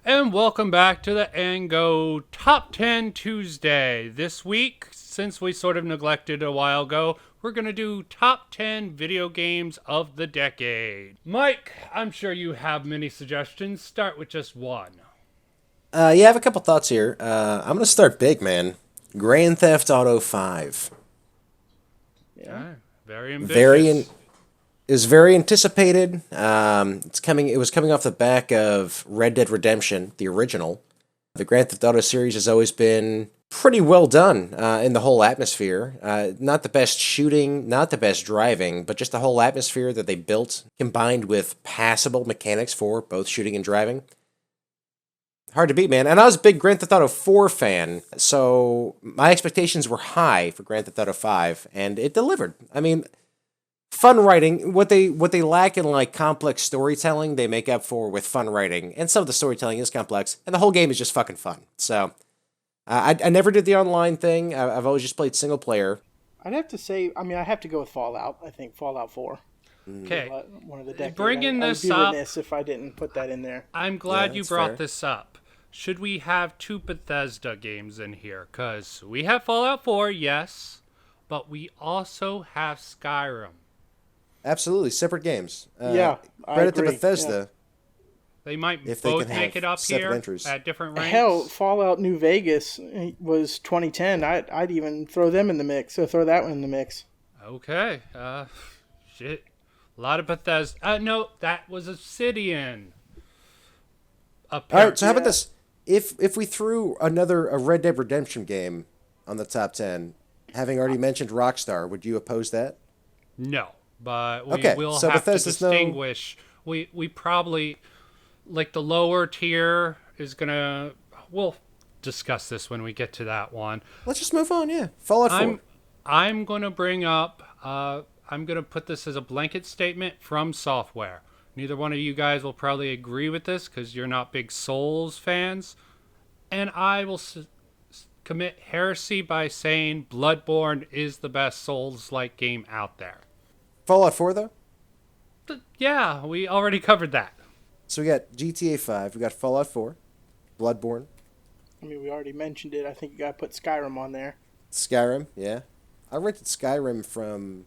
And welcome back to the Ango Top 10 Tuesday. This week, since we sort of neglected a while ago, we're going to do top 10 video games of the decade. Mike, I'm sure you have many suggestions. Start with just one. Yeah, I have a couple thoughts here. I'm gonna start big, man. Grand Theft Auto 5. Yeah. Okay, very Very in, ambitious. is very anticipated. It was coming off the back of Red Dead Redemption, the original. The Grand Theft Auto series has always been pretty well done in the whole atmosphere. Not the best shooting, not the best driving, but just the whole atmosphere that they built, combined with passable mechanics for both shooting and driving. Hard to beat, man. And I was a big Grand Theft Auto 4 fan, so my expectations were high for Grand Theft Auto 5, and it delivered. I mean, fun writing, what they lack in like complex storytelling, they make up for with fun writing. And some of the storytelling is complex, and the whole game is just fucking fun. So I never did the online thing. I've always just played single player. I'd have to say, I have to go with Fallout. I think Fallout 4. Okay, One of the decade. bringing I would this be up, remiss if I didn't put that in there. I'm Yeah, glad you that's brought fair. this up. Should we have two Bethesda games in here? Because we have Fallout 4, yes, but we also have Skyrim. Absolutely, separate games. Yeah, I Credit to agree. Bethesda They might if they both can make have it up separate here entries. at different Yeah. ranks. Hell, Fallout New Vegas was 2010. I'd even throw them in the mix. So throw that one in the mix. Okay. Shit. A lot of Bethesda. No, that was Obsidian. All right, so how about Yeah. this? If we threw a Red Dead Redemption game on the top 10, having already mentioned Rockstar, would you oppose that? No, but we Okay, will so have to Bethesda's no. distinguish. We probably like the lower tier is gonna. We'll discuss this when we get to that one. Let's just move on. Yeah, Fallout 4. I'm I'm gonna bring up. I'm gonna put this as a blanket statement from software. Neither one of you guys will probably agree with this because you're not big Souls fans, and I will commit heresy by saying Bloodborne is the best Souls-like game out there. Fallout 4 though. Yeah, we already covered that. So we got GTA 5. We got Fallout 4, Bloodborne, We already mentioned it. I think you got to put Skyrim on there. Skyrim. Yeah, I rented Skyrim from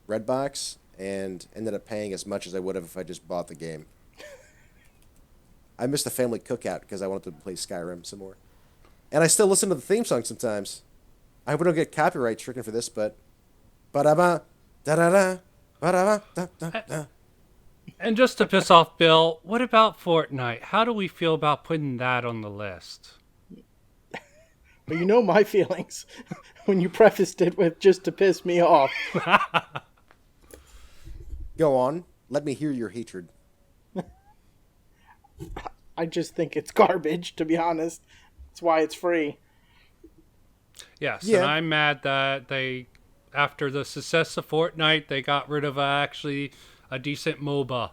Redbox and ended up paying as much as I would have if I just bought the game. I missed the family cookout because I wanted to play Skyrim some more. And I still listen to the theme song sometimes. I hope we don't get copyright stricken for this, but ba-da-ba, da-da-da, ba-da-ba, da-da-da. And just to piss off Bill, what about Fortnite? How do we feel about putting that on the list? But you know my feelings when you prefaced it with just to piss me off. Go on. Let me hear your hatred. I just think it's garbage, to be honest. That's why it's free. Yes, Yeah. and I'm mad that they, after the success of Fortnite, they got rid of actually a decent MOBA,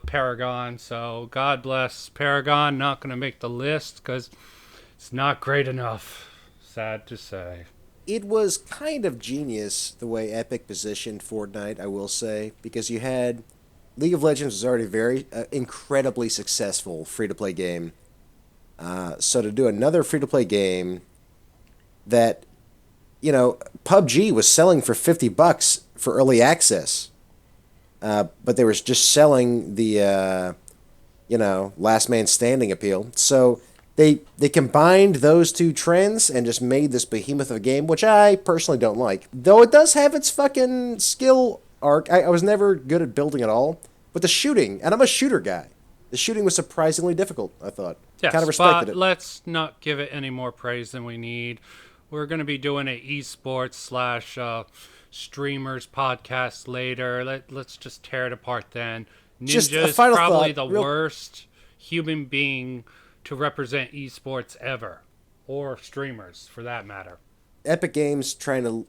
Paragon. So God bless Paragon. Not going to make the list because it's not great enough. Sad to say. It was kind of genius the way Epic positioned Fortnite, I will say, because you had League of Legends was already very incredibly successful free to play game. So to do another free to play game that, PUBG was selling for $50 for early access, but they were just selling the last man standing appeal. So they combined those two trends and just made this behemoth of a game, which I personally don't like. Though it does have its fucking skill arc. I was never good at building at all, but the shooting, and I'm a shooter guy. The shooting was surprisingly difficult, I thought. Yes, Kind of respected but it. let's not give it any more praise than we need. We're going to be doing a esports slash streamers podcast later. Let's just tear it apart then. Just Ninja a is final probably thought. the worst human being to represent esports ever, or streamers for that matter. Epic Games trying to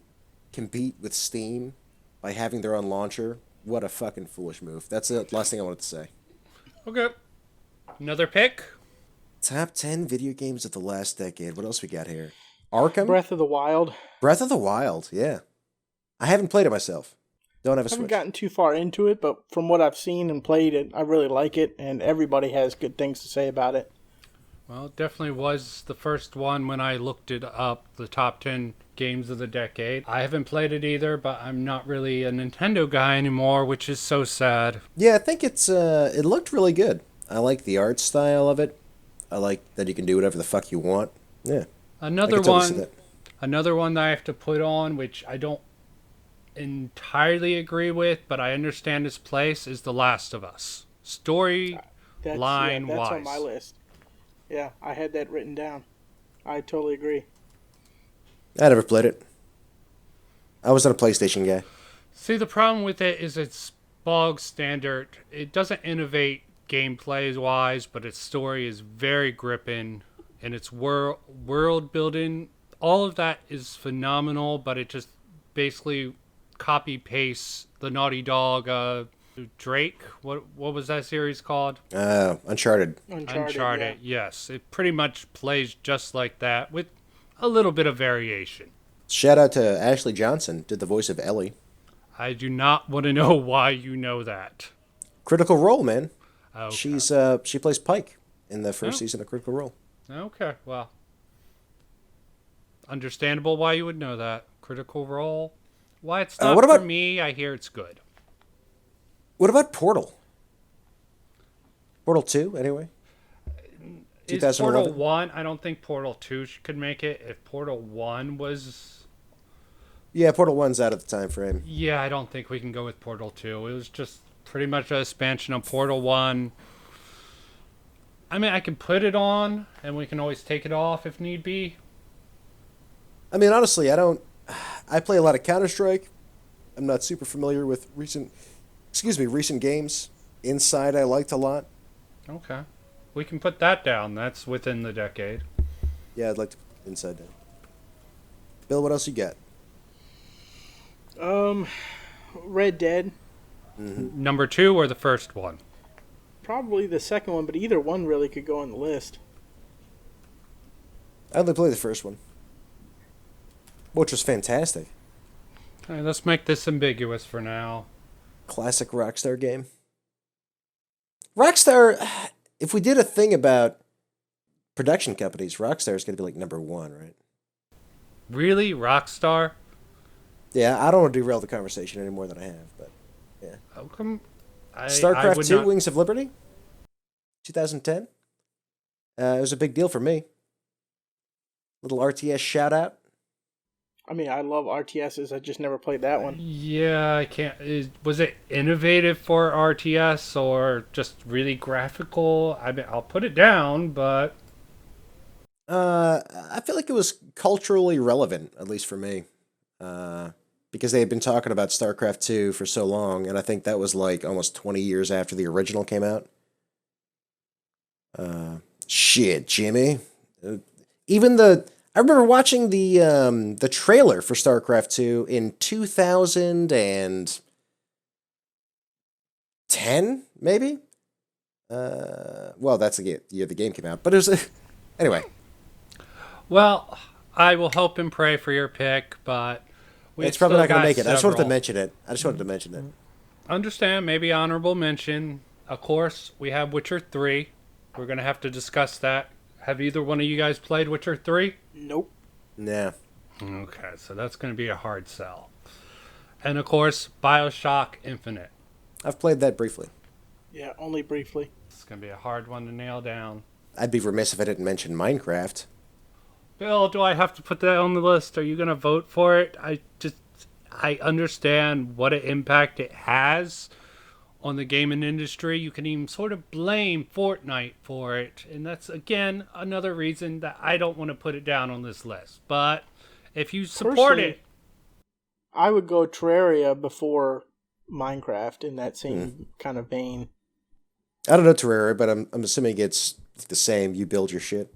compete with Steam by having their own launcher. What a fucking foolish move. That's the last thing I wanted to say. Okay. Another pick? Top 10 video games of the last decade. What else we got here? Arkham? Breath of the Wild. Breath of the Wild, yeah. I haven't played it myself. Don't have a I haven't Switch. gotten too far into it, but from what I've seen and played it, I really like it, and everybody has good things to say about it. Well, it definitely was the first one when I looked it up, the top 10 games of the decade. I haven't played it either, but I'm not really a Nintendo guy anymore, which is so sad. Yeah, I think it looked really good. I like the art style of it. I like that you can do whatever the fuck you want. Yeah. Another I could totally see one, that. another one that I have to put on, which I don't entirely agree with, but I understand its place, is The Last of Us. Story That's line that's wise. on my list. Yeah, I had that written down. I totally agree. I never played it. I was not a PlayStation guy. See, the problem with it is it's bog standard. It doesn't innovate gameplay wise, but its story is very gripping, and its world building, all of that is phenomenal, but it just basically copy pastes the Naughty Dog Drake. What was that series called? Uncharted. Uncharted. Yes, it pretty much plays just like that with a little bit of variation. Shout out to Ashley Johnson, did the voice of Ellie. I do not want to know why you know that. Critical Role, man. Okay. She plays Pike in the first season of Critical Role. Okay, well, understandable why you would know that. Critical Role. Why it's not what about- for me, I hear it's good. What about Portal? Portal 2, anyway? Is 2011? Portal 1? I don't think Portal 2 could make it. If Portal 1 was... Yeah, Portal 1's out of the time frame. Yeah, I don't think we can go with Portal 2. It was just pretty much an expansion of Portal 1. I mean, I can put it on, and we can always take it off if need be. I mean, honestly, I play a lot of Counter-Strike. I'm not super familiar with recent games. Inside I liked a lot. Okay. We can put that down. That's within the decade. Yeah, I'd like to put Inside down. Bill, what else you got? Red Dead, Number 2 or the first one? probably the second one, but either one really could go on the list. I only played the first one, which was fantastic. All right, let's make this ambiguous for now. Classic Rockstar game. Rockstar, if we did a thing about production companies, Rockstar is going to be like number one, right? Really? Rockstar? Yeah, I don't want to derail the conversation any more than I have, but yeah. How come? I StarCraft would 2, not- Wings of Liberty, 2010. It was a big deal for me. Little RTS shout out. I mean, I love RTSs. I just never played that one. Yeah, I can't. Was it innovative for RTS or just really graphical? I mean, I'll put it down, but I feel like it was culturally relevant, at least for me, because they had been talking about StarCraft 2 for so long, and I think that was like almost 20 years after the original came out. Shit, Jimmy. I remember watching the trailer for StarCraft 2 in 2010, maybe. Well, that's the year the game came out, but it was anyway. well, I will hope and pray for your pick, but It's probably not going to make it. I just wanted to several. mention it. Understand, maybe honorable mention. Of course, we have Witcher 3. We're going to have to discuss that. Have either one of you guys played Witcher 3? Nope. Nah. Okay, so that's going to be a hard sell. And of course, BioShock Infinite. I've played that briefly. Yeah, only briefly. It's going to be a hard one to nail down. I'd be remiss if I didn't mention Minecraft. Bill, do I have to put that on the list? Are you going to vote for it? I understand what an impact it has on the gaming industry. You can even sort of blame Fortnite for it. And that's, again, another reason that I don't want to put it down on this list. But if you support Personally, it, I would go Terraria before Minecraft in that same kind of vein. I don't know Terraria, but I'm assuming it's the same. You build your shit.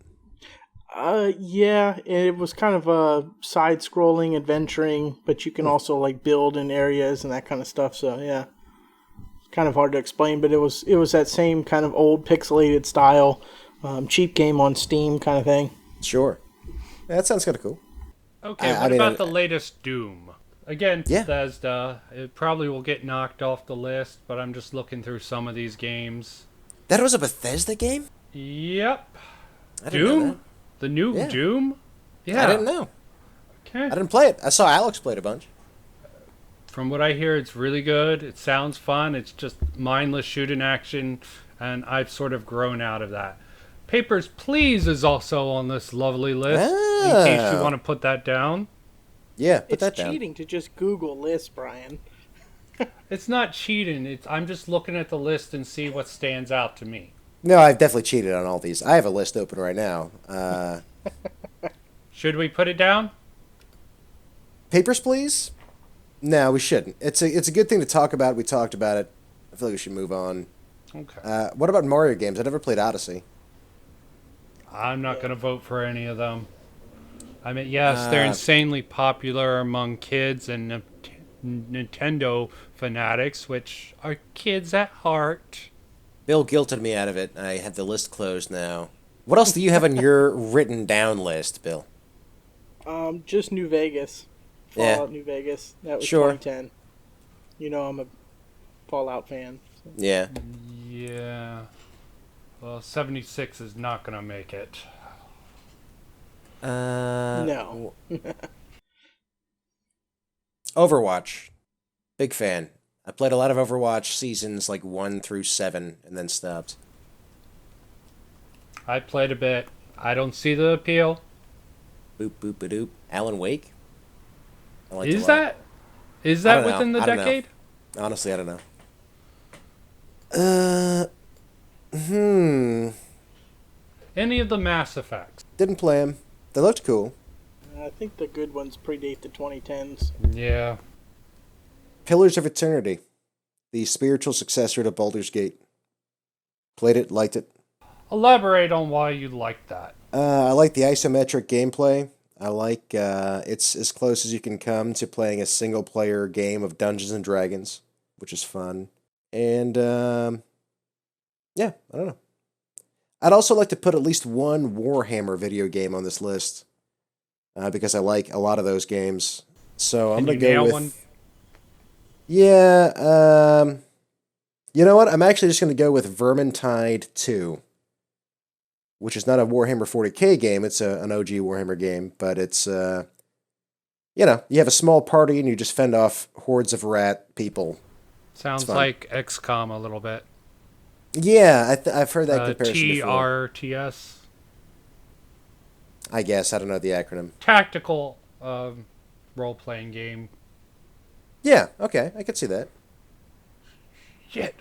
Yeah, it was kind of a side-scrolling, adventuring, but you can also like build in areas and that kind of stuff. So yeah, it's kind of hard to explain, but it was that same kind of old pixelated style, cheap game on Steam kind of thing. Sure. Yeah, that sounds kind of cool. okay, I what mean, about the latest Doom? Again, Yeah. Bethesda. It probably will get knocked off the list, but I'm just looking through some of these games. That was a Bethesda game? Yep. I didn't know that. Doom? The new Yeah. Doom? I Yeah. didn't know. Okay. I didn't play it. I saw Alex played a bunch. From what I hear, it's really good. It sounds fun. It's just mindless shooting action, and I've sort of grown out of that. Papers, Please is also on this lovely list, in case you Oh. want to put that down. Yeah, put It's that down. cheating to just Google lists, Brian. It's not cheating. I'm just looking at the list and see what stands out to me. No, I've definitely cheated on all these. I have a list open right now. Should we put it down? Papers, Please? No, we shouldn't. It's a good thing to talk about. We talked about it. I feel like we should move on. Okay. What about Mario games? I never played Odyssey. I'm not going to vote for any of them. I mean, yes, they're Uh, insanely popular among kids and Nintendo fanatics, which are kids at heart. Bill guilted me out of it. I have the list closed now. What else do you have on your written down list, Bill? Just New Vegas. Yeah. Fallout New Vegas. That was Sure. 2010. You know I'm a Fallout fan. So. Yeah. Yeah. Well, 76 is not going to make it. No. Overwatch. Big fan. I played a lot of Overwatch seasons like 1 through 7 and then stopped. I played a bit. I don't see the appeal. Boop boop ba doop. Alan Wake? I liked it a Is lot. that is I that don't know. within the I don't know. decade? Honestly, I don't know. Any of the Mass Effects? Didn't play them. They looked cool. I think the good ones predate the 2010s. Yeah. Pillars of Eternity. The spiritual successor to Baldur's Gate. Played it, liked it. Elaborate on why you like that. I like the isometric gameplay. I like it's as close as you can come to playing a single player game of Dungeons and Dragons, which is fun. And yeah, I don't know. I'd also like to put at least one Warhammer video game on this list because I like a lot of those games. So I'm Can gonna you go nail with one? yeah. You know what? I'm actually just gonna go with Vermintide 2. Which is not a Warhammer 40k game. It's an OG Warhammer game, but it's, you know, you have a small party and you just fend off hordes of rat people. Sounds fun. like XCOM a little bit. Yeah, I've heard that comparison before. TRTS. I guess. I don't know the acronym. Tactical role-playing game. Yeah, okay. I could see that. Shit.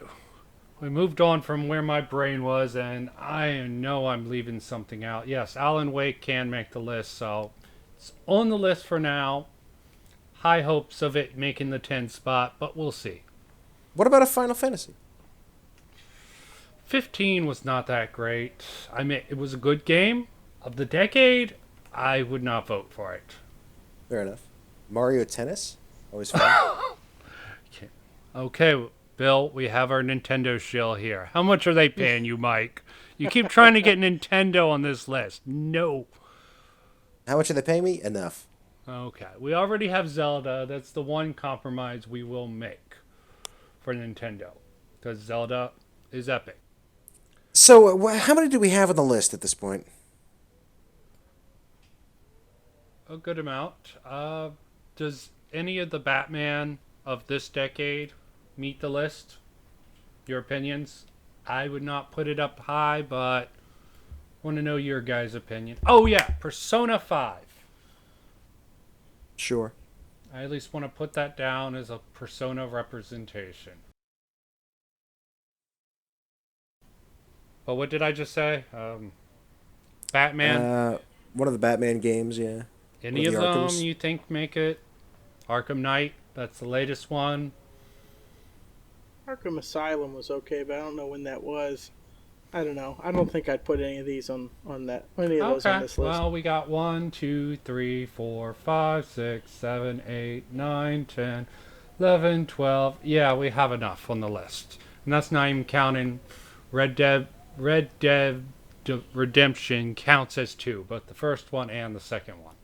We moved on from where my brain was, and I know I'm leaving something out. Yes, Alan Wake can make the list, so it's on the list for now. High hopes of it making the 10 spot, but we'll see. What about a Final Fantasy? 15 was not that great. I mean, it was a good game. Of the decade, I would not vote for it. Fair enough. Mario Tennis? Always fun. Okay, Bill, we have our Nintendo shill here. How much are they paying you, Mike? You keep trying to get Nintendo on this list. No. How much are they paying me? Enough. Okay, we already have Zelda. That's the one compromise we will make for Nintendo. Because Zelda is epic. So, how many do we have on the list at this point? A good amount. Does any of the Batman of this decade meet the list? Your opinions? I would not put it up high, but want to know your guys' opinion. Oh yeah, Persona 5. Sure. I at least want to put that down as a Persona representation. But what did I just say? Batman? One of the Batman games, yeah. Any one of of the them Arkhams? you think make it? Arkham Knight, that's the latest one. Arkham Asylum was okay, but I don't know when that was. I don't know. I don't think I'd put any of these on that any of those on Okay, this list. well, we got 1, 2, 3, 4, 5, 6, 7, 8, 9, 10, 11, 12. Yeah, we have enough on the list. And that's not even counting Red Dead Redemption counts as 2, both the first one and the second one.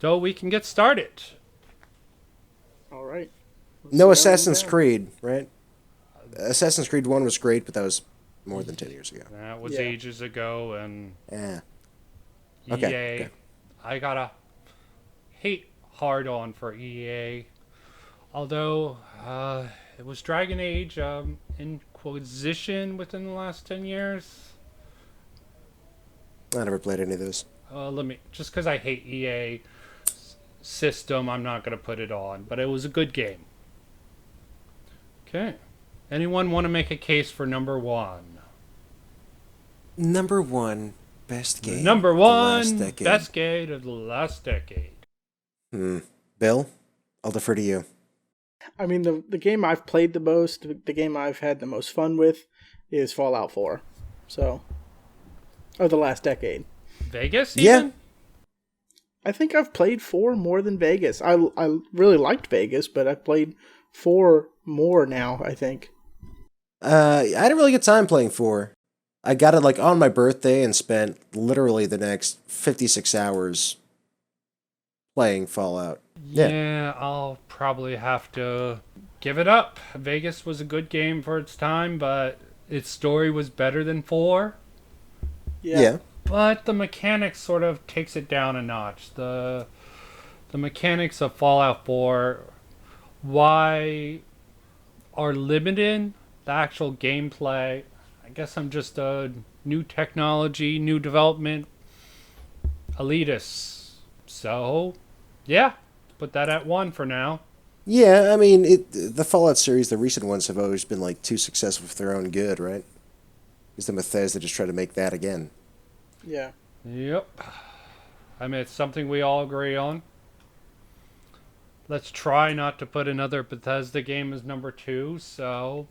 So we can get started. All right. Let's No narrow them Assassin's down. Creed, right? Assassin's Creed 1 was great, but that was more than 10 years ago. That was Yeah. ages ago, and Yeah. EA. Okay. I gotta hate hard on for EA. Although it was Dragon Age Inquisition within the last 10 years. I never played any of those. Just because I hate EA system, I'm not gonna put it on. But it was a good game. Okay. Anyone want to make a case for number one? Number 1, best game. Number of the last one, decade. best game of the last decade. Bill, I'll defer to you. I mean, the game I've played the most, the game I've had the most fun with, is Fallout 4. So, of the last decade. Vegas, Yeah. even? I think I've played 4 more than Vegas. I really liked Vegas, but I've played 4 more now, I think. I had a really good time playing 4. I got it like on my birthday and spent literally the next 56 hours playing Fallout. Yeah. Yeah, I'll probably have to give it up. Vegas was a good game for its time, but its story was better than 4. Yeah. But the mechanics sort of takes it down a notch. The mechanics of Fallout 4, why are limited. The actual gameplay, I guess I'm just a new technology, new development elitist. So, yeah, put that at 1 for now. Yeah, I mean, the Fallout series, the recent ones have always been like too successful for their own good, right? Because then Bethesda just tried to make that again. Yeah. Yep. I mean, it's something we all agree on. Let's try not to put another Bethesda game as number 2, so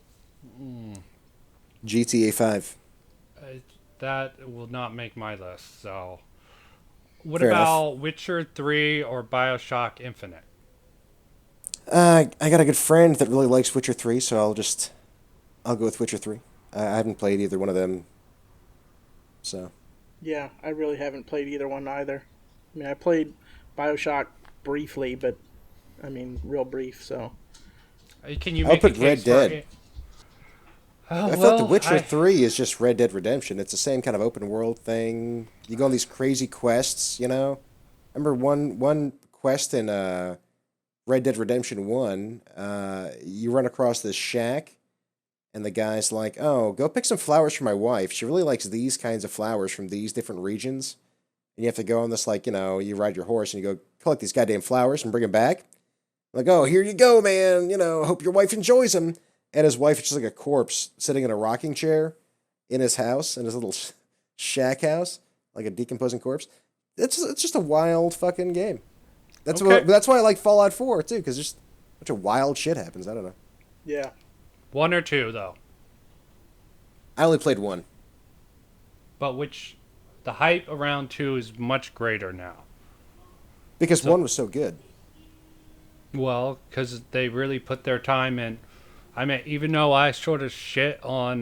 GTA 5. that will not make my list. So, what Fair about Witcher 3 or BioShock Infinite? I got a good friend that really likes Witcher 3, so I'll go with Witcher 3. I haven't played either one of them, so. Yeah, I really haven't played either one either. I mean, I played BioShock briefly, but, I mean, real brief, so. Can you I'll make put a Red case Dead. for it? Oh, I well, felt The Witcher 3 is just Red Dead Redemption. It's the same kind of open world thing. You go on these crazy quests, you know? Remember one quest in Red Dead Redemption 1, you run across this shack, and the guy's like, oh, go pick some flowers for my wife. She really likes these kinds of flowers from these different regions. And you have to go on this, like, you ride your horse and you go collect these goddamn flowers and bring them back. Like, oh, here you go, man. Hope your wife enjoys them. And his wife is just like a corpse sitting in a rocking chair in his house, in his little shack house, like a decomposing corpse. It's just a wild fucking game. That's Okay. that's why I like Fallout 4 too, because just a bunch of wild shit happens. I don't know. Yeah. 1 or 2, though. I only played 1. But the hype around 2 is much greater now. Because 1 was so good. Well, because they really put their time in. I mean, even though I sort of shit on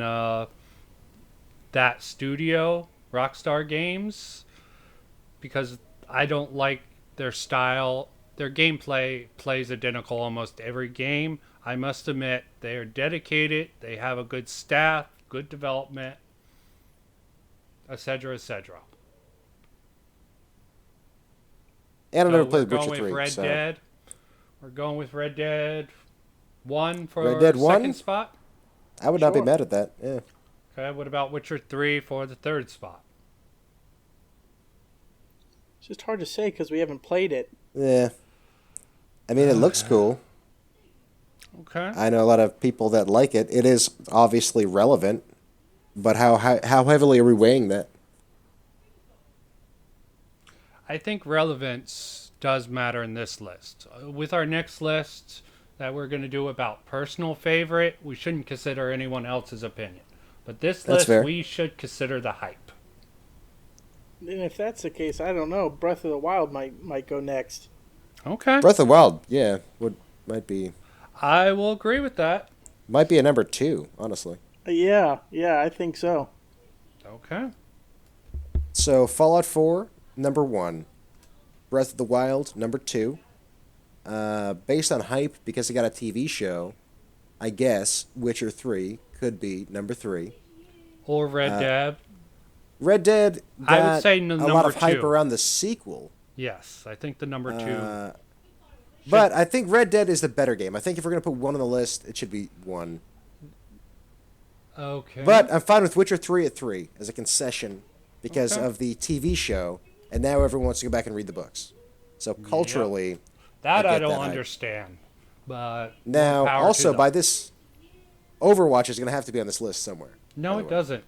that studio, Rockstar Games, because I don't like their style. Their gameplay plays identical almost every game. I must admit, they are dedicated. They have a good staff, good development, etc., etc. And I So never we're played going Witcher with 3. Red So. Dead. We're going with Red Dead 1 for Red Dead 1? second spot. I would not be Sure. mad at that. Yeah. Okay, what about Witcher 3 for the third spot? It's just hard to say because we haven't played it. Yeah. I mean, it looks cool. Okay. I know a lot of people that like it. It is obviously relevant, but how heavily are we weighing that? I think relevance does matter in this list. With our next list that we're going to do about personal favorite, we shouldn't consider anyone else's opinion. But this That's list, fair. we should consider the hype. And if that's the case, I don't know. Breath of the Wild might go next. Okay. Breath of the Wild, yeah, might be I will agree with that. a number 2, honestly. Yeah, I think so. Okay. So Fallout 4, number 1. Breath of the Wild, number 2. Based on hype, because it got a TV show, I guess Witcher 3 could be number 3. Or Red Dead. Red Dead I would got say a lot number of hype 2. around the sequel. Yes, I think the number 2. But I think Red Dead is the better game. I think if we're going to put one on the list, it should be 1. Okay. But I'm fine with Witcher 3 at 3 as a concession because Okay. of the TV show, and now everyone wants to go back and read the books. So culturally, that I I get don't that hype. understand. But now power to also them. by this, Overwatch is going to have to be on this list somewhere. No, by it the way. doesn't.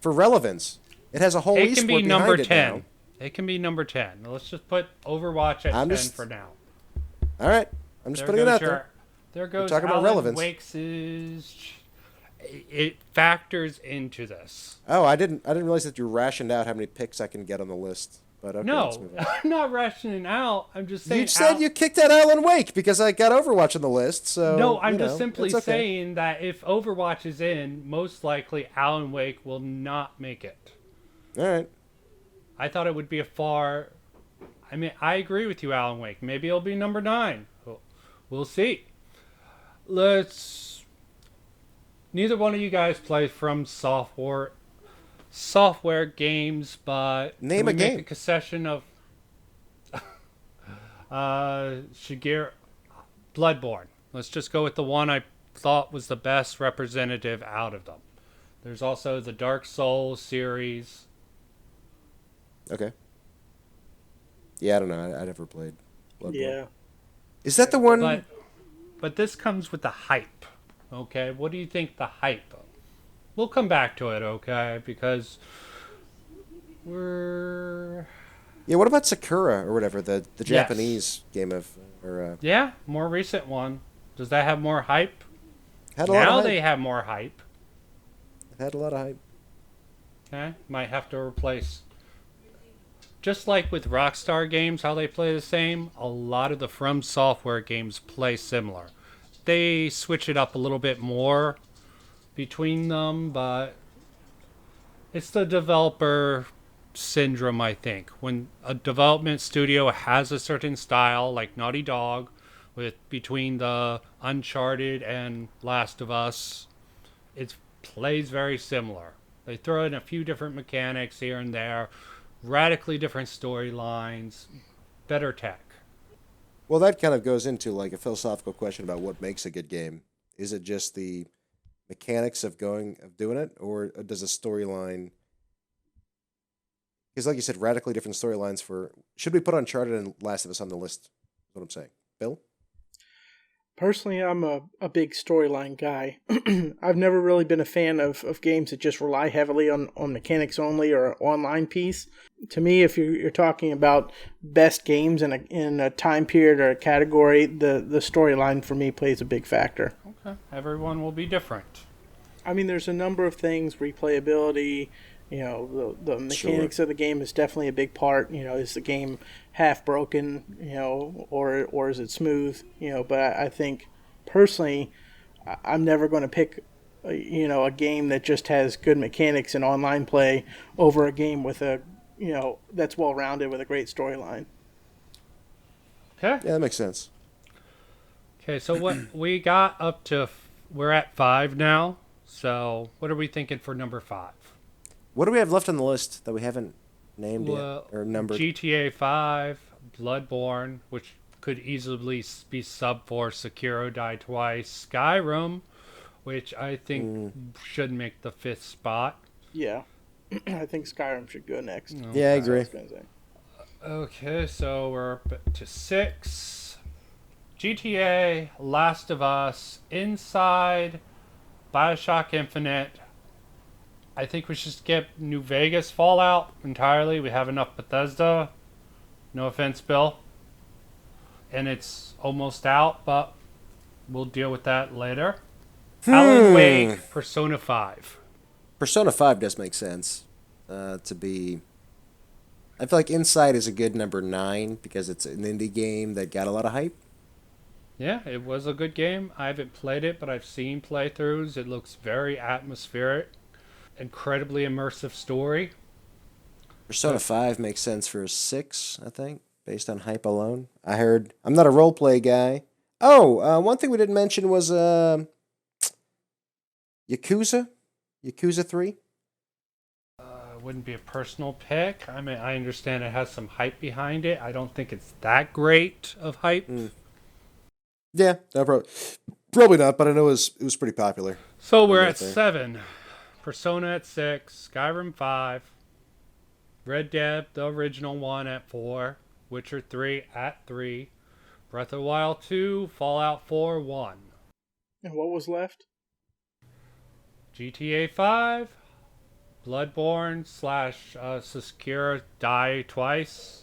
For relevance, it has a whole It esport can be behind number it 10. now. It can be number 10. Let's just put Overwatch at I'm 10 just- for now. All right, I'm just There putting it goes out your, there. there goes talking about Alan relevance. Wake's it factors into this. Oh, I didn't realize that you rationed out how many picks I can get on the list. But okay, let's No, move on. I'm not rationing out. I'm just saying. You said you kicked out Alan Wake because I got Overwatch on the list. So No, I'm you just know, simply it's okay. saying that if Overwatch is in, most likely Alan Wake will not make it. All right. I thought it would be a far. I mean, I agree with you, Alan Wake. Maybe it'll be number 9. We'll see. Neither one of you guys play from software games, but Name can we a make game. a concession of Shigeru Bloodborne. Let's just go with the one I thought was the best representative out of them. There's also the Dark Souls series. Okay. Yeah, I don't know. I never played Bloodborne. Yeah. Is that the one? But this comes with the hype. Okay, what do you think the hype? We'll come back to it, okay? Because we're Yeah. What about Sakura or whatever the Yes. Japanese game of or more recent one. Does that have more hype? had a lot Now of hype. they have more hype. It had a lot of hype. Okay, might have to replace. Just like with Rockstar games, how they play the same, a lot of the From Software games play similar. They switch it up a little bit more between them, but it's the developer syndrome, I think. When a development studio has a certain style, like Naughty Dog, with between the Uncharted and Last of Us, it plays very similar. They throw in a few different mechanics here and there, radically different storylines, better tech. Well, that kind of goes into like a philosophical question about what makes a good game. Is it just the mechanics of doing it, or does a storyline? Because, like you said, radically different storylines for. Should we put Uncharted and Last of Us on the list? Is what I'm saying. Bill? Personally, I'm a big storyline guy. I've never really been a fan of games that just rely heavily on mechanics only or an online piece. To me, if you're talking about best games in a time period or a category, the storyline for me plays a big factor. Okay, everyone will be different. I mean, there's a number of things, replayability, the mechanics of the game is definitely a big part. Is the game half broken, or is it smooth? But I think personally, I'm never going to pick, a game that just has good mechanics and online play over a game with that's well rounded with a great storyline. Okay. Yeah, that makes sense. Okay, so what we got up to, we're at 5 now. So what are we thinking for number 5? What do we have left on the list that we haven't named Well, yet or numbered? GTA 5, Bloodborne, which could easily be sub for Sekiro Die Twice, Skyrim, which I think should make the 5th spot. Yeah, I think Skyrim should go next. Yeah, I agree. That's what I was gonna say. Okay, so we're up to 6. GTA, Last of Us, Inside, Bioshock Infinite. I think we should skip New Vegas Fallout entirely. We have enough Bethesda. No offense, Bill. And it's almost out, but we'll deal with that later. Alan Wake, Persona 5. Persona 5 does make sense to be. I feel like Inside is a good number 9 because it's an indie game that got a lot of hype. Yeah, it was a good game. I haven't played it, but I've seen playthroughs. It looks very atmospheric. Incredibly immersive story. Persona 5 makes sense for a 6, I think. based on hype alone. I heard I'm not a roleplay guy. Oh, one thing we didn't mention was Yakuza, Yakuza 3. Wouldn't be a personal pick. I mean, I understand it has some hype behind it. I don't think it's that great of hype. Yeah, no, probably not, but I know it was pretty popular. So we're Right at there. 7. Persona at 6. Skyrim 5. Red Dead, the original one, at 4. Witcher 3 at 3. Breath of the Wild 2. Fallout 4, 1. And what was left? GTA 5. Bloodborne / Sekiro Die Twice.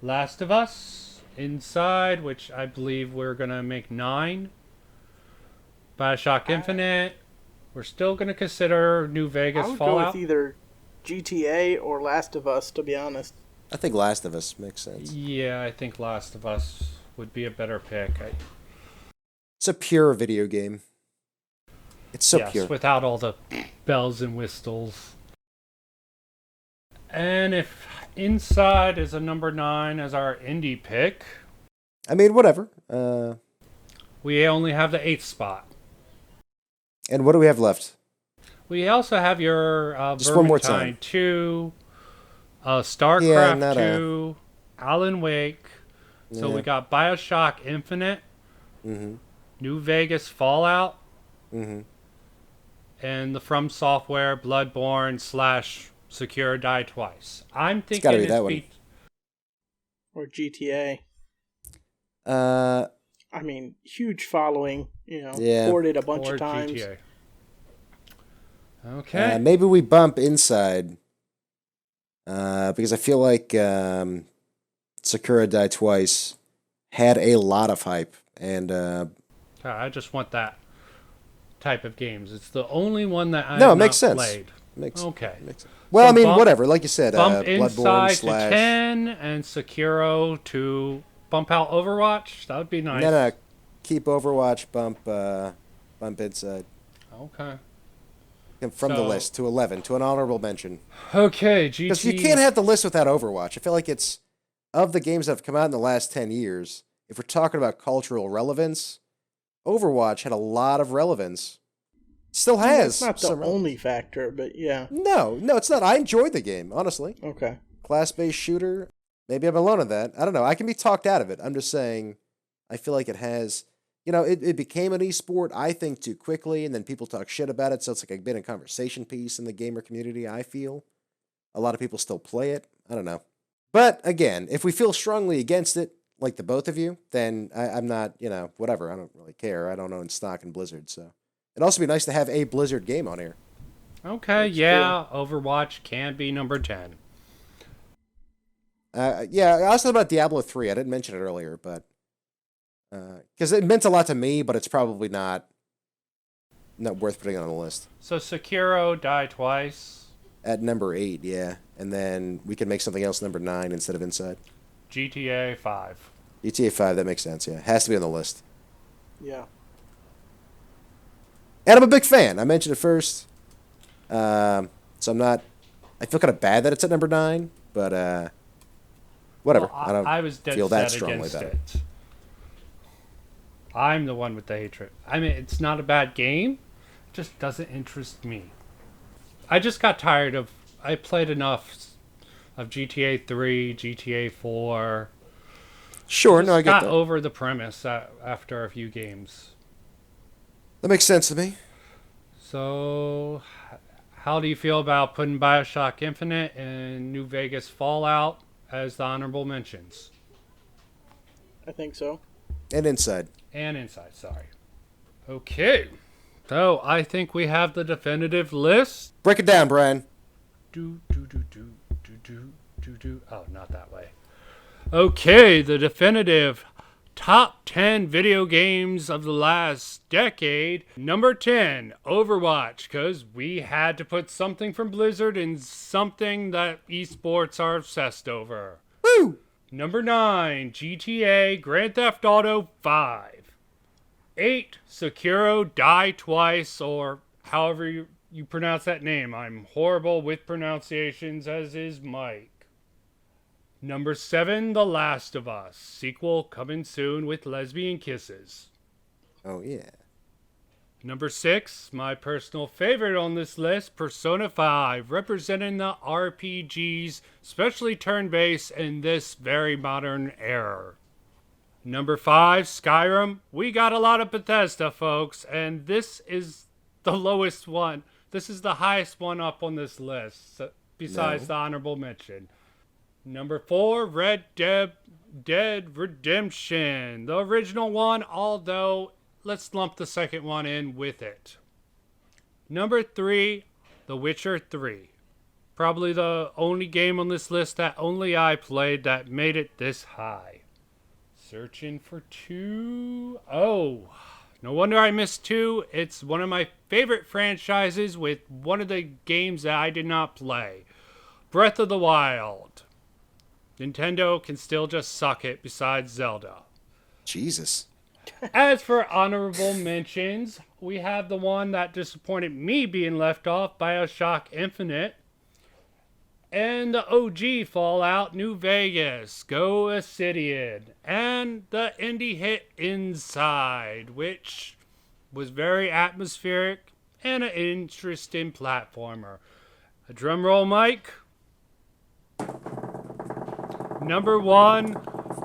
Last of Us. Inside, which I believe we're going to make 9. Bioshock Infinite. We're still going to consider New Vegas I would Fallout. go with either GTA or Last of Us, to be honest. I think Last of Us makes sense. Yeah, I think Last of Us would be a better pick. It's a pure video game. It's so Yes, pure. without all the bells and whistles. And if Inside is a number 9 as our indie pick, I mean, whatever. we only have the 8th spot. And what do we have left? We also have your Just one more Vermintide time. 2, Yeah, StarCraft not 2, Alan Wake. So Yeah. we got Bioshock Infinite, Mm-hmm. New Vegas Fallout, Mm-hmm. and the From Software Bloodborne / Secure Die Twice. I'm thinking gotta be it's that one. Or GTA. Uh, I mean, huge following, Yeah. ported a bunch or of times. GTA. Okay. maybe we bump Inside. Because I feel like Sakura Die Twice had a lot of hype, and I just want that type of games. It's the only one that I No, have it makes not sense. played. makes Okay. makes well, So I mean, bump- whatever. Like you said, Bump Bloodborne Inside to 10 and Sekiro to bump out Overwatch. That would be nice. No, keep Overwatch, bump Inside. Okay. And from the So- list to 11 to an honorable mention. Okay, Because GT. you can't have the list without Overwatch. I feel like it's of the games that have come out in the last 10 years. If we're talking about cultural relevance, Overwatch had a lot of relevance. Still has. That's not the some relevance. only factor, but yeah. No, it's not. I enjoyed the game, honestly. Okay. Class-based shooter. Maybe I'm alone on that. I don't know. I can be talked out of it. I'm just saying, I feel like it has. It became an esport, I think, too quickly, and then people talk shit about it, so it's like a bit of conversation piece in the gamer community, I feel. A lot of people still play it. I don't know. But, again, if we feel strongly against it, like the both of you, then I'm not, whatever. I don't really care. I don't own stock in Blizzard, so. It'd also be nice to have a Blizzard game on here. Okay, That's yeah, Overwatch can be number 10. Yeah, I also thought about Diablo 3. I didn't mention it earlier, but because it meant a lot to me, but it's probably not worth putting on the list. So Sekiro Die Twice, At number 8, yeah, and then we can make something else number 9 instead of Inside. GTA 5. GTA 5, that makes sense. Yeah, has to be on the list. Yeah. And I'm a big fan. I mentioned it first, so I'm not. I feel kind of bad that it's at number 9, but whatever. Well, I don't I was dead feel that set strongly against about it. it. I'm the one with the hatred. I mean, it's not a bad game. It just doesn't interest me. I just got tired of. I played enough of GTA 3, GTA 4. Sure, Just no, I get got that. over the premise after a few games. That makes sense to me. So, how do you feel about putting Bioshock Infinite and New Vegas Fallout as the honorable mentions? I think so. And Inside. And Inside, sorry. Okay. So, I think we have the definitive list. Break it down, Brian. Oh, not that way. Okay, the definitive top 10 video games of the last decade. Number 10, Overwatch, because we had to put something from Blizzard in something that esports are obsessed over. Woo! Number 9, GTA Grand Theft Auto 5. 8, Sekiro Die Twice, or however you pronounce that name. I'm horrible with pronunciations, as is Mike. Number 7, The Last of Us. Sequel coming soon with lesbian kisses. Oh, yeah. Number 6, my personal favorite on this list, Persona 5, representing the RPGs, especially turn-based, in this very modern era. Number 5, Skyrim. We got a lot of Bethesda, folks, and this is the lowest one. This is the highest one up on this list, besides the honorable mention. Number 4, Red Dead Redemption. The original one, although let's lump the second one in with it. Number 3, The Witcher 3. Probably the only game on this list that only I played that made it this high. Searching for 2. Oh, no wonder I missed 2. It's one of my favorite franchises with one of the games that I did not play. Breath of the Wild. Nintendo can still just suck it besides Zelda. Jesus. As for honorable mentions, we have the one that disappointed me being left off, BioShock Infinite. And the OG Fallout New Vegas, Go Obsidian. And the indie hit Inside, which was very atmospheric and an interesting platformer. A drum roll, Mike. Number 1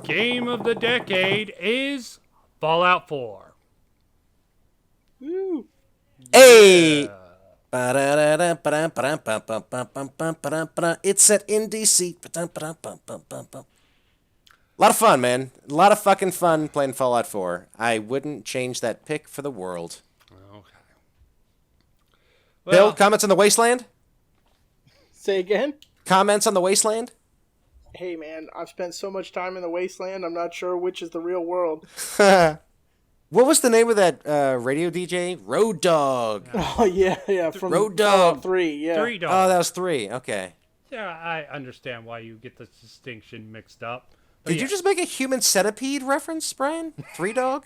game of the decade is Fallout 4. Woo. Hey! Yeah. It's set in DC. A lot of fun, man. A lot of fucking fun playing Fallout 4. I wouldn't change that pick for the world. Okay. Bill, Well, comments on the Wasteland? Say again? Comments on the Wasteland? Hey man, I've spent so much time in the wasteland, I'm not sure which is the real world. What was the name of that radio DJ? Road Dog. Oh yeah, from Road Fallout Dog. 3, yeah. 3 Oh, dogs. that was 3. Okay. Yeah, I understand why you get the distinction mixed up. But Did you just make a Human Centipede reference, Brian? 3 Dog?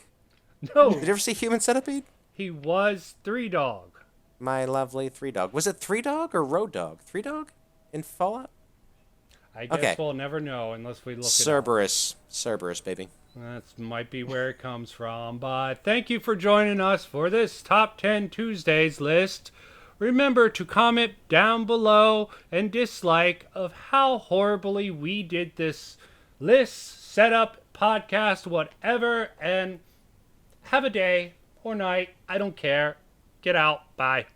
No, Did you ever see Human Centipede? he was 3 dog. My lovely 3 Dog. Was it 3 Dog or Road Dog? 3 Dog in Fallout? I guess Okay. we'll never know unless we look it up. Cerberus. Cerberus, baby. That might be where it comes from. But thank you for joining us for this Top 10 Tuesdays list. Remember to comment down below and dislike of how horribly we did this list, setup, podcast, whatever. And have a day or night. I don't care. Get out. Bye.